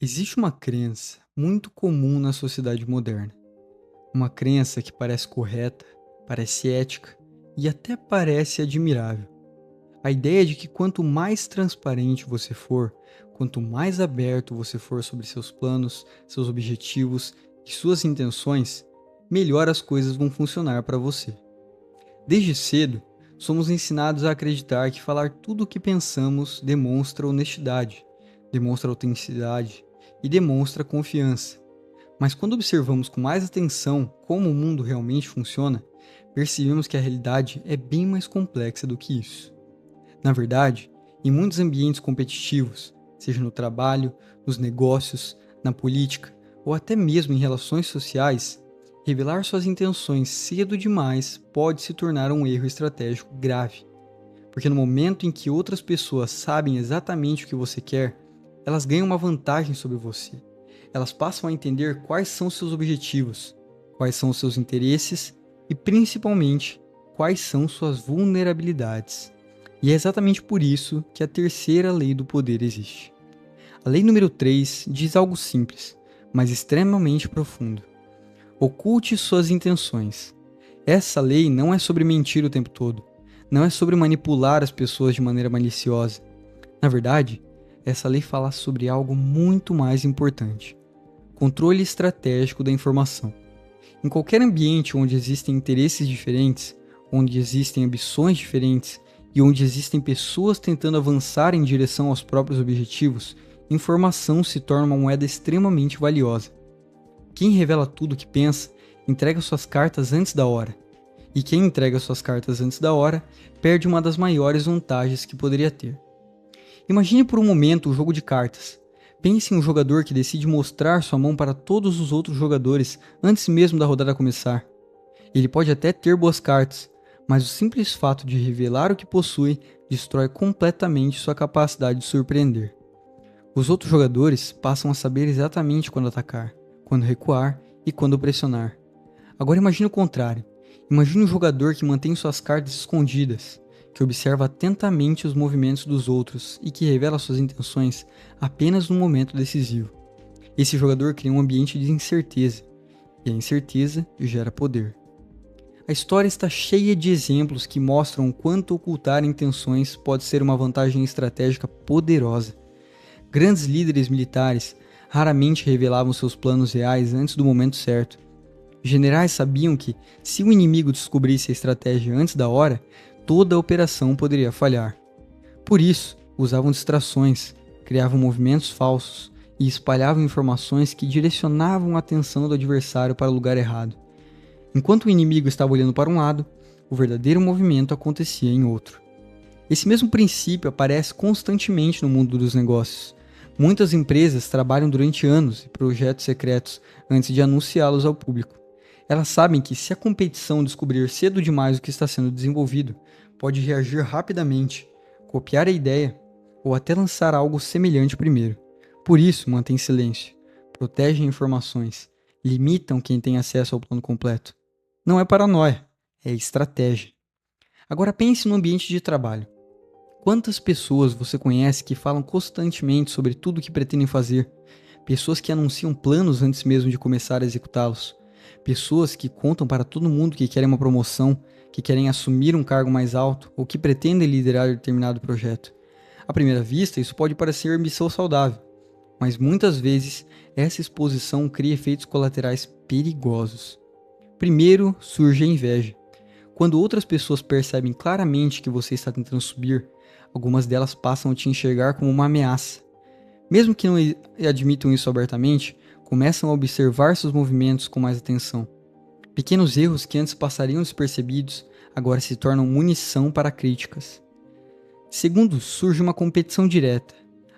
Existe uma crença muito comum na sociedade moderna. Uma crença que parece correta, parece ética e até parece admirável. A ideia de que quanto mais transparente você for, quanto mais aberto você for sobre seus planos, seus objetivos e suas intenções, melhor as coisas vão funcionar para você. Desde cedo, somos ensinados a acreditar que falar tudo o que pensamos demonstra honestidade, demonstra autenticidade e demonstra confiança. Mas quando observamos com mais atenção como o mundo realmente funciona, percebemos que a realidade é bem mais complexa do que isso. Na verdade, em muitos ambientes competitivos, seja no trabalho, nos negócios, na política ou até mesmo em relações sociais, revelar suas intenções cedo demais pode se tornar um erro estratégico grave. Porque no momento em que outras pessoas sabem exatamente o que você quer, elas ganham uma vantagem sobre você. Elas passam a entender quais são seus objetivos, quais são os seus interesses e, principalmente, quais são suas vulnerabilidades. E é exatamente por isso que a terceira lei do poder existe. A lei número 3 diz algo simples, mas extremamente profundo. Oculte suas intenções. Essa lei não é sobre mentir o tempo todo. Não é sobre manipular as pessoas de maneira maliciosa. Na verdade, essa lei fala sobre algo muito mais importante: controle estratégico da informação. Em qualquer ambiente onde existem interesses diferentes, onde existem ambições diferentes e onde existem pessoas tentando avançar em direção aos próprios objetivos, informação se torna uma moeda extremamente valiosa. Quem revela tudo o que pensa, entrega suas cartas antes da hora. E quem entrega suas cartas antes da hora, perde uma das maiores vantagens que poderia ter. Imagine por um momento o jogo de cartas. Pense em um jogador que decide mostrar sua mão para todos os outros jogadores antes mesmo da rodada começar. Ele pode até ter boas cartas, mas o simples fato de revelar o que possui destrói completamente sua capacidade de surpreender. Os outros jogadores passam a saber exatamente quando atacar, quando recuar e quando pressionar. Agora imagine o contrário. Imagine um jogador que mantém suas cartas escondidas, que observa atentamente os movimentos dos outros e que revela suas intenções apenas no momento decisivo. Esse jogador cria um ambiente de incerteza, e a incerteza gera poder. A história está cheia de exemplos que mostram o quanto ocultar intenções pode ser uma vantagem estratégica poderosa. Grandes líderes militares raramente revelavam seus planos reais antes do momento certo. Generais sabiam que, se o inimigo descobrisse a estratégia antes da hora, toda a operação poderia falhar. Por isso, usavam distrações, criavam movimentos falsos e espalhavam informações que direcionavam a atenção do adversário para o lugar errado. Enquanto o inimigo estava olhando para um lado, o verdadeiro movimento acontecia em outro. Esse mesmo princípio aparece constantemente no mundo dos negócios. Muitas empresas trabalham durante anos em projetos secretos antes de anunciá-los ao público. Elas sabem que, se a competição descobrir cedo demais o que está sendo desenvolvido, pode reagir rapidamente, copiar a ideia ou até lançar algo semelhante primeiro. Por isso, mantêm silêncio, protegem informações, limitam quem tem acesso ao plano completo. Não é paranoia, é estratégia. Agora pense no ambiente de trabalho. Quantas pessoas você conhece que falam constantemente sobre tudo o que pretendem fazer? Pessoas que anunciam planos antes mesmo de começar a executá-los. Pessoas que contam para todo mundo que querem uma promoção, que querem assumir um cargo mais alto ou que pretendem liderar determinado projeto. À primeira vista, isso pode parecer ambição saudável, mas muitas vezes essa exposição cria efeitos colaterais perigosos. Primeiro, surge a inveja. Quando outras pessoas percebem claramente que você está tentando subir, algumas delas passam a te enxergar como uma ameaça. Mesmo que não admitam isso abertamente, começam a observar seus movimentos com mais atenção. Pequenos erros que antes passariam despercebidos, agora se tornam munição para críticas. Segundo, surge uma competição direta.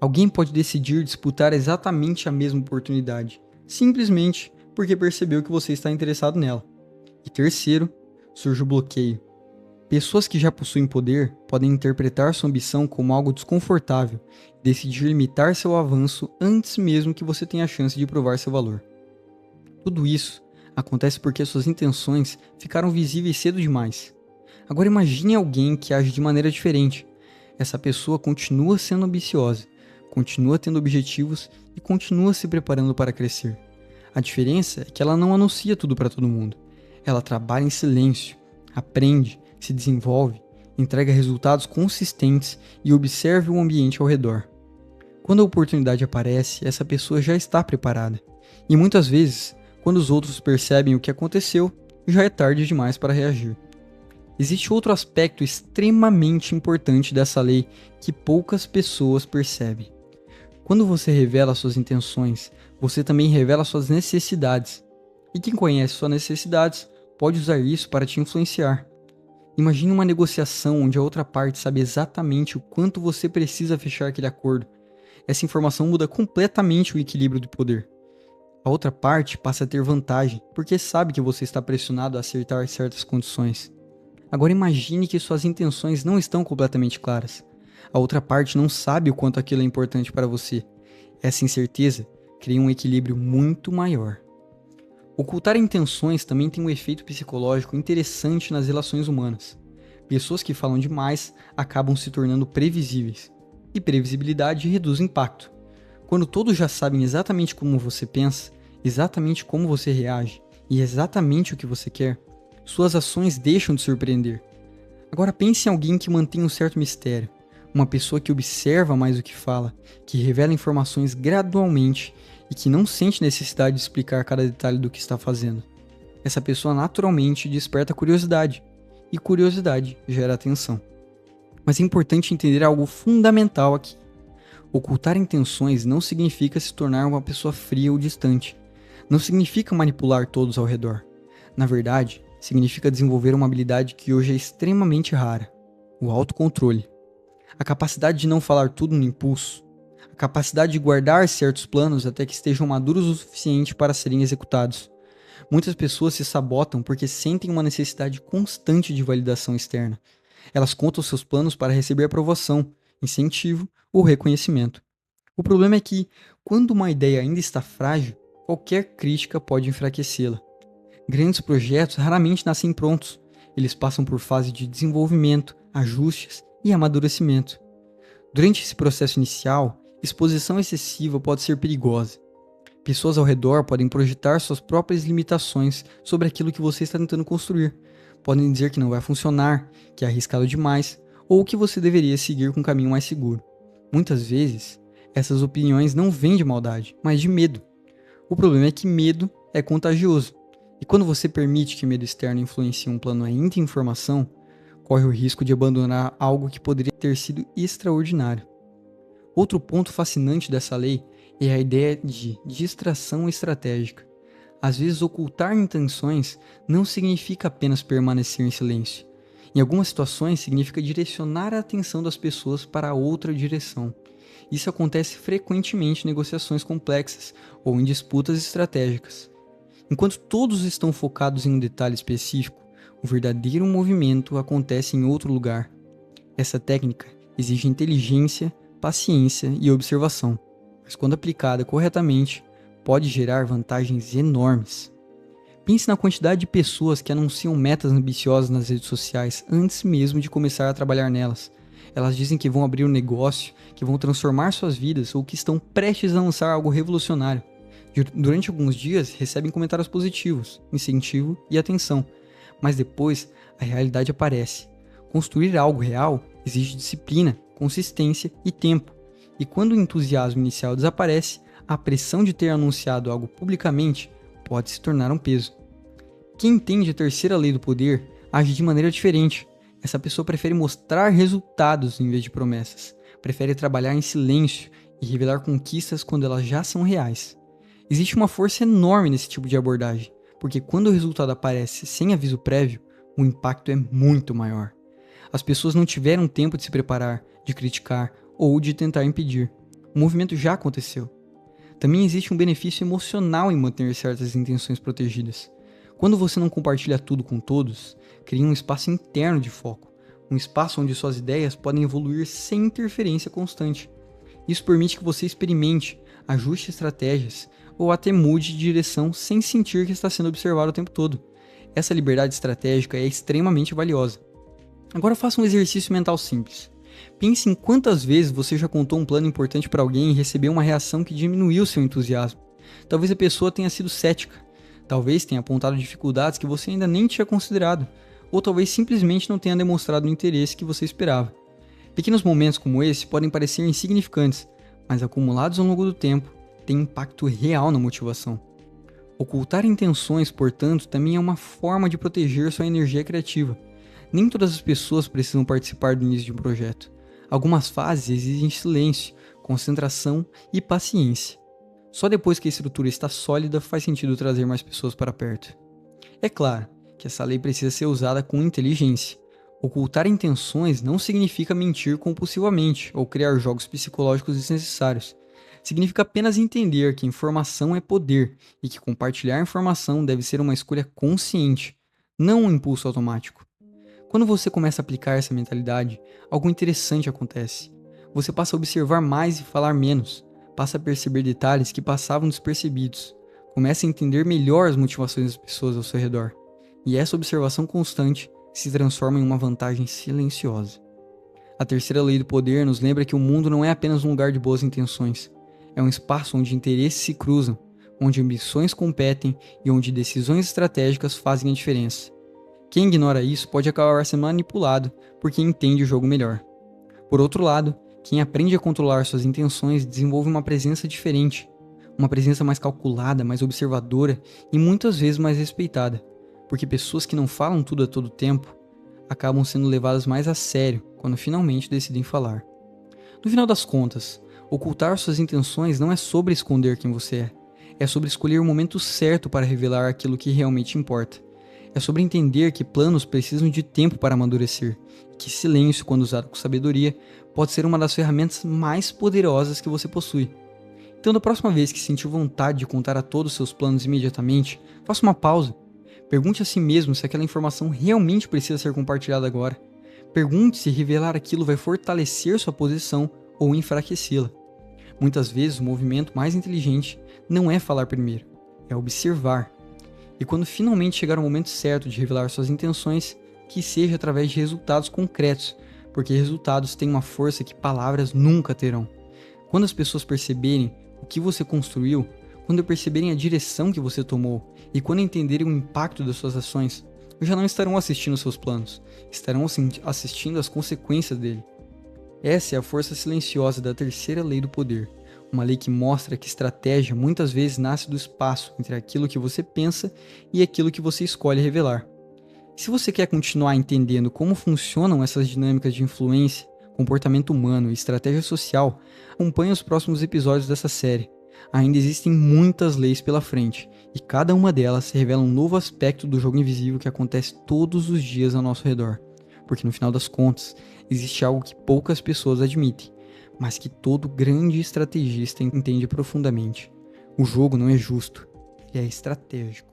Alguém pode decidir disputar exatamente a mesma oportunidade, simplesmente porque percebeu que você está interessado nela. E terceiro, surge o bloqueio. Pessoas que já possuem poder podem interpretar sua ambição como algo desconfortável e decidir limitar seu avanço antes mesmo que você tenha a chance de provar seu valor. Tudo isso acontece porque suas intenções ficaram visíveis cedo demais. Agora imagine alguém que age de maneira diferente. Essa pessoa continua sendo ambiciosa, continua tendo objetivos e continua se preparando para crescer. A diferença é que ela não anuncia tudo para todo mundo. Ela trabalha em silêncio, aprende, se desenvolve, entrega resultados consistentes e observa o ambiente ao redor. Quando a oportunidade aparece, essa pessoa já está preparada. E muitas vezes, quando os outros percebem o que aconteceu, já é tarde demais para reagir. Existe outro aspecto extremamente importante dessa lei que poucas pessoas percebem. Quando você revela suas intenções, você também revela suas necessidades. E quem conhece suas necessidades pode usar isso para te influenciar. Imagine uma negociação onde a outra parte sabe exatamente o quanto você precisa fechar aquele acordo. Essa informação muda completamente o equilíbrio do poder. A outra parte passa a ter vantagem, porque sabe que você está pressionado a acertar certas condições. Agora imagine que suas intenções não estão completamente claras. A outra parte não sabe o quanto aquilo é importante para você. Essa incerteza cria um equilíbrio muito maior. Ocultar intenções também tem um efeito psicológico interessante nas relações humanas. Pessoas que falam demais acabam se tornando previsíveis. E previsibilidade reduz o impacto. Quando todos já sabem exatamente como você pensa, exatamente como você reage e exatamente o que você quer, suas ações deixam de surpreender. Agora pense em alguém que mantém um certo mistério, uma pessoa que observa mais do que fala, que revela informações gradualmente e que não sente necessidade de explicar cada detalhe do que está fazendo. Essa pessoa naturalmente desperta curiosidade, e curiosidade gera atenção. Mas é importante entender algo fundamental aqui. Ocultar intenções não significa se tornar uma pessoa fria ou distante. Não significa manipular todos ao redor. Na verdade, significa desenvolver uma habilidade que hoje é extremamente rara: o autocontrole. A capacidade de não falar tudo no impulso. A capacidade de guardar certos planos até que estejam maduros o suficiente para serem executados. Muitas pessoas se sabotam porque sentem uma necessidade constante de validação externa. Elas contam seus planos para receber aprovação, incentivo ou reconhecimento. O problema é que, quando uma ideia ainda está frágil, qualquer crítica pode enfraquecê-la. Grandes projetos raramente nascem prontos. Eles passam por fase de desenvolvimento, ajustes e amadurecimento. Durante esse processo inicial, exposição excessiva pode ser perigosa. Pessoas ao redor podem projetar suas próprias limitações sobre aquilo que você está tentando construir. Podem dizer que não vai funcionar, que é arriscado demais, ou que você deveria seguir com um caminho mais seguro. Muitas vezes, essas opiniões não vêm de maldade, mas de medo. O problema é que medo é contagioso. E quando você permite que medo externo influencie um plano ainda em formação, corre o risco de abandonar algo que poderia ter sido extraordinário. Outro ponto fascinante dessa lei é a ideia de distração estratégica. Às vezes, ocultar intenções não significa apenas permanecer em silêncio. Em algumas situações, significa direcionar a atenção das pessoas para outra direção. Isso acontece frequentemente em negociações complexas ou em disputas estratégicas. Enquanto todos estão focados em um detalhe específico, o verdadeiro movimento acontece em outro lugar. Essa técnica exige inteligência, paciência e observação, mas quando aplicada corretamente, pode gerar vantagens enormes. Pense na quantidade de pessoas que anunciam metas ambiciosas nas redes sociais antes mesmo de começar a trabalhar nelas. Elas dizem que vão abrir um negócio, que vão transformar suas vidas ou que estão prestes a lançar algo revolucionário. Durante alguns dias, recebem comentários positivos, incentivo e atenção, mas depois a realidade aparece. Construir algo real exige disciplina, consistência e tempo, e quando o entusiasmo inicial desaparece, a pressão de ter anunciado algo publicamente pode se tornar um peso. Quem entende a terceira lei do poder age de maneira diferente. Essa pessoa prefere mostrar resultados em vez de promessas, prefere trabalhar em silêncio e revelar conquistas quando elas já são reais. Existe uma força enorme nesse tipo de abordagem, porque quando o resultado aparece sem aviso prévio, o impacto é muito maior. As pessoas não tiveram tempo de se preparar, de criticar ou de tentar impedir. O movimento já aconteceu. Também existe um benefício emocional em manter certas intenções protegidas. Quando você não compartilha tudo com todos, cria um espaço interno de foco, um espaço onde suas ideias podem evoluir sem interferência constante. Isso permite que você experimente, ajuste estratégias ou até mude de direção sem sentir que está sendo observado o tempo todo. Essa liberdade estratégica é extremamente valiosa. Agora faça um exercício mental simples. Pense em quantas vezes você já contou um plano importante para alguém e recebeu uma reação que diminuiu seu entusiasmo. Talvez a pessoa tenha sido cética, talvez tenha apontado dificuldades que você ainda nem tinha considerado, ou talvez simplesmente não tenha demonstrado o interesse que você esperava. Pequenos momentos como esse podem parecer insignificantes, mas acumulados ao longo do tempo, têm impacto real na motivação. Ocultar intenções, portanto, também é uma forma de proteger sua energia criativa. Nem todas as pessoas precisam participar do início de um projeto. Algumas fases exigem silêncio, concentração e paciência. Só depois que a estrutura está sólida faz sentido trazer mais pessoas para perto. É claro que essa lei precisa ser usada com inteligência. Ocultar intenções não significa mentir compulsivamente ou criar jogos psicológicos desnecessários. Significa apenas entender que informação é poder e que compartilhar informação deve ser uma escolha consciente, não um impulso automático. Quando você começa a aplicar essa mentalidade, algo interessante acontece. Você passa a observar mais e falar menos, passa a perceber detalhes que passavam despercebidos, começa a entender melhor as motivações das pessoas ao seu redor. E essa observação constante se transforma em uma vantagem silenciosa. A terceira lei do poder nos lembra que o mundo não é apenas um lugar de boas intenções. É um espaço onde interesses se cruzam, onde ambições competem e onde decisões estratégicas fazem a diferença. Quem ignora isso pode acabar sendo manipulado por quem entende o jogo melhor. Por outro lado, quem aprende a controlar suas intenções desenvolve uma presença diferente, uma presença mais calculada, mais observadora e muitas vezes mais respeitada, porque pessoas que não falam tudo a todo tempo acabam sendo levadas mais a sério quando finalmente decidem falar. No final das contas, ocultar suas intenções não é sobre esconder quem você é sobre escolher o momento certo para revelar aquilo que realmente importa. É sobre entender que planos precisam de tempo para amadurecer, e que silêncio, quando usado com sabedoria, pode ser uma das ferramentas mais poderosas que você possui. Então, da próxima vez que sentir vontade de contar a todos os seus planos imediatamente, faça uma pausa. Pergunte a si mesmo se aquela informação realmente precisa ser compartilhada agora. Pergunte se revelar aquilo vai fortalecer sua posição ou enfraquecê-la. Muitas vezes o movimento mais inteligente não é falar primeiro, é observar. E quando finalmente chegar o momento certo de revelar suas intenções, que seja através de resultados concretos, porque resultados têm uma força que palavras nunca terão. Quando as pessoas perceberem o que você construiu, quando perceberem a direção que você tomou e quando entenderem o impacto das suas ações, já não estarão assistindo seus planos, estarão assistindo às consequências dele. Essa é a força silenciosa da terceira lei do poder, uma lei que mostra que estratégia muitas vezes nasce do espaço entre aquilo que você pensa e aquilo que você escolhe revelar. Se você quer continuar entendendo como funcionam essas dinâmicas de influência, comportamento humano e estratégia social, acompanhe os próximos episódios dessa série. Ainda existem muitas leis pela frente, e cada uma delas revela um novo aspecto do jogo invisível que acontece todos os dias ao nosso redor. Porque no final das contas, existe algo que poucas pessoas admitem, mas que todo grande estrategista entende profundamente. O jogo não é justo, ele é estratégico.